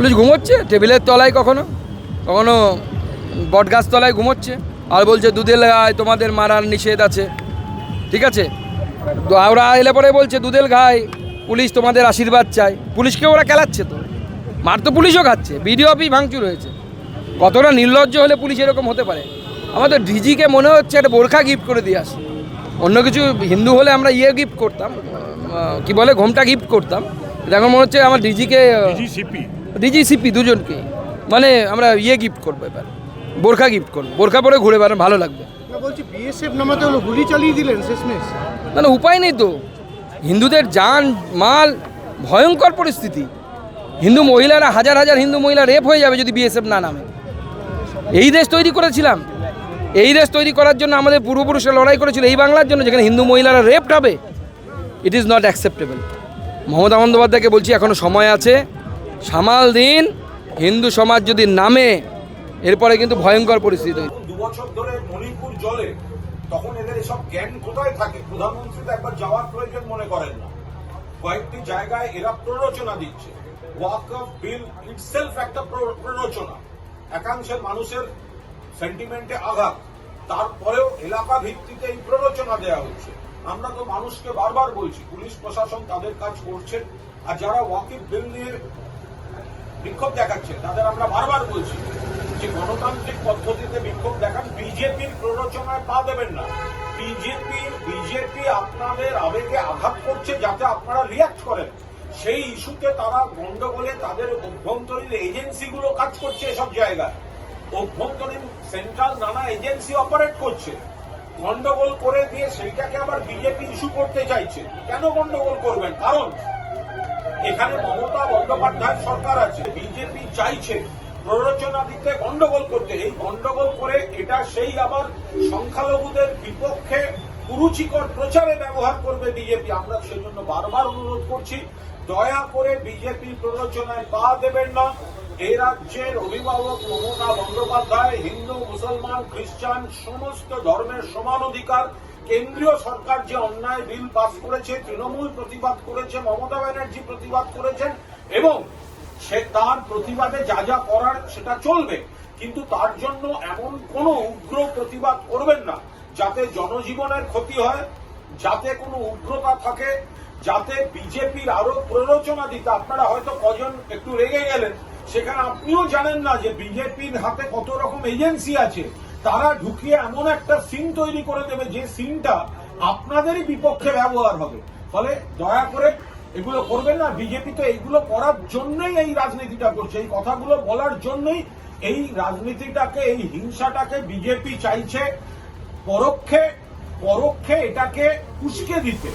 Police ঘুমোচ্ছে টেবিলের তলায়, কখনো কখনো বটগাছ তলায় ঘুমোচ্ছে, আর বলছে দুধের গায়ে তোমাদের মারার নিষেধ আছে। ঠিক আছে, তো ওরা এলে পরে বলছে দুধের গায়ে পুলিশ তোমাদের আশীর্বাদ চায়। পুলিশকে ওরা খেলাচ্ছে, তো মার তো পুলিশও খাচ্ছে, বিডিও অফিস ভাঙচুর হয়েছে। কতটা নির্লজ্জ হলে পুলিশ এরকম হতে পারে? আমাদের ডিজিকে মনে হচ্ছে একটা বোরখা গিফট করে দিয়ে আসে। অন্য কিছু হিন্দু হলে আমরা গিফট করতাম, কি বলে, ঘোমটা গিফট করতাম। এখন মনে হচ্ছে আমার ডিজিসিপি দুজনকে মানে আমরা গিফট করবো, এবার বোরখা গিফট করবো, বোরখা পরে ঘুরে বেড়ানো ভালো লাগবে। বলছি বিএসএফ নামাতে হলো, গুলি চালিয়ে দিলেন শেষমেশ। না উপায় নেই তো, হিন্দুদের জান মাল ভয়ঙ্কর পরিস্থিতি। হিন্দু মহিলারা হাজার হাজার হিন্দু মহিলা রেপ হয়ে যাবে যদি বিএসএফ না নামে। এই দেশ তৈরি করেছিলাম, এই দেশ তৈরি করার জন্য আমাদের পূর্বপুরুষরা লড়াই করেছিল এই বাংলার জন্য, যেখানে হিন্দু মহিলারা রেপড হবে। It is not acceptable. Mamata বন্দ্যোপাধ্যায়কে বলছি এখনও সময় আছে, সামাল দিন। হিন্দু সমাজ যদি নামে এরপরে কিন্তু ভয়ঙ্কর পরিস্থিতি তৈরি। 2 বছর ধরে মণিপুর জলে, তখন এদের এসব জ্ঞান কোথায় থাকে? প্রধানমন্ত্রী তো একবার যাওয়ার প্রয়োজন মনে করেন না। কয়েকটি জায়গায় এরা প্ররোচনা দিচ্ছে। ওয়াকফ বিল ইটসেলফ একটা প্ররোচনা, একাংশের মানুষের সেন্টিমেন্টে আঘাত, তারপরেও এলাকা ভিত্তিতে এই প্ররোচনা দেওয়া হচ্ছে। আমরা তো মানুষকে বারবার বলছি পুলিশ প্রশাসন তাদের কাজ করছে, আর যারা ওয়াকফ বিল নিয়ে বিক্ষোভ দেখাচ্ছে তাদের আমরা বারবার বলছি যে গণতান্ত্রিক পদ্ধতিতে বিক্ষোভ দেখান, বিজেপির প্ররোচনায় পা দেবেন না। বিজেপি আপনাদের আবেগে আঘাত করছে যাতে আপনারা রিয়াক্ট করেন। সেই ইস্যুতে তারা গন্ডগোলে তাদের অভ্যন্তরীণ এজেন্সিগুলো কাজ করছে, এসব জায়গায় অভ্যন্তরীণ সেন্ট্রাল নানা এজেন্সি অপারেট করছে। গন্ডগোল করে দিয়ে সেইটাকে আবার বিজেপি ইস্যু করতে চাইছে। কেন গন্ডগোল করবেন? কারণ এখানে মমতা বন্দ্যোপাধ্যায় সরকার আছে, বিজেপি চাইছে প্ররোচনা দিতে, গন্ডগোল করতে। এই গন্ডগোল করে এটা সেই আবার সংখ্যালঘুদের বিপক্ষে কুরুচিকর প্রচারে ব্যবহার করবে বিজেপি। আমরা সেজন্য বারবার অনুরোধ করছি, দয়া করে বিজেপি প্ররোচনায় পা দেবেন না। এই রাজ্যের অভিভাবক মমতা বন্দ্যোপাধ্যায় হিন্দু, মুসলমান, খ্রিস্টান সমস্ত ধর্মের সমান অধিকার। কেন্দ্রীয় সরকার যে অন্যায় বিল পাস করেছে, তৃণমূল প্রতিবাদ করেছে, মমতা ব্যানার্জি প্রতিবাদ করেছেন, এবং সে তার প্রতিবাদে যা যা করার সেটা চলবে, কিন্তু তার জন্য এমন কোন উগ্র প্রতিবাদ করবেন না যাতে জনজীবনের ক্ষতি হয়, যাতে কোনো উগ্রতা থাকে, যাতে বিজেপির আরো প্ররোচনা দিতে। আপনারা হয়তো কজন একটু রেগে গেলেন, সেখানে আপনিও জানেন না যে বিজেপির হাতে কত রকম এজেন্সি আছে। তারা ঢুকিয়ে এমন একটা সিন তৈরি করে দেবে যে সিনটা আপনাদেরই বিপক্ষে ব্যবহার হবে। ফলে দয়া করে এগুলো করবেন না। বিজেপি তো এইগুলো করার জন্যই এই রাজনীতিটা করছে, এই কথাগুলো বলার জন্যই এই রাজনীতিটাকে, এই হিংসাটাকে বিজেপি চাইছে পরোক্ষে এটাকে উস্কে দিতে।